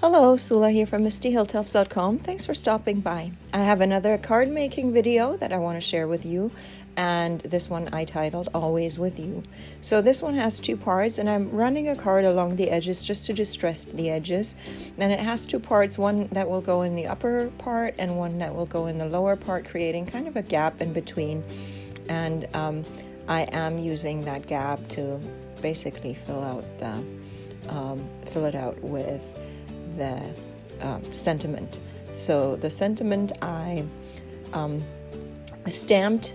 Hello, Sula here from MistyHilltops.com. Thanks for stopping by. I have another card making video that I want to share with you, and this one I titled Always With You. So this one has two parts, and I'm running a card along the edges just to distress the edges. And it has two parts, one that will go in the upper part and one that will go in the lower part, creating kind of a gap in between. And I am using that gap to basically fill it out with the sentiment. So the sentiment I stamped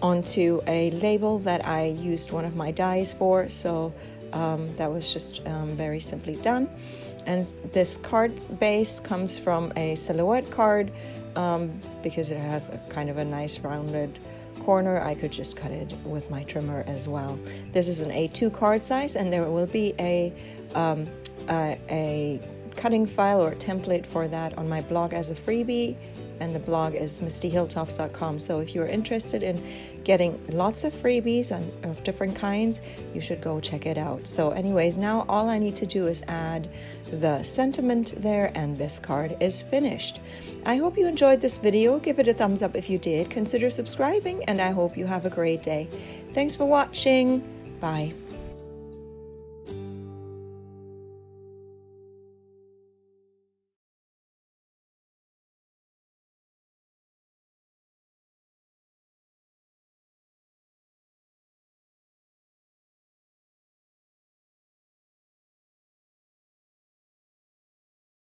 onto a label that I used one of my dies for, so that was just very simply done. And this card base comes from a silhouette card because it has a kind of a nice rounded corner. I could just cut it with my trimmer as well. This is an A2 card size, and there will be a cutting file or template for that on my blog as a freebie, and the blog is MistyHilltops.com. So if you're interested in getting lots of freebies of different kinds, you should go check it out. So anyways, now all I need to do is add the sentiment there, and this card is finished. I hope you enjoyed this video. Give it a thumbs up if you did. Consider subscribing, and I hope you have a great day. Thanks for watching. Bye.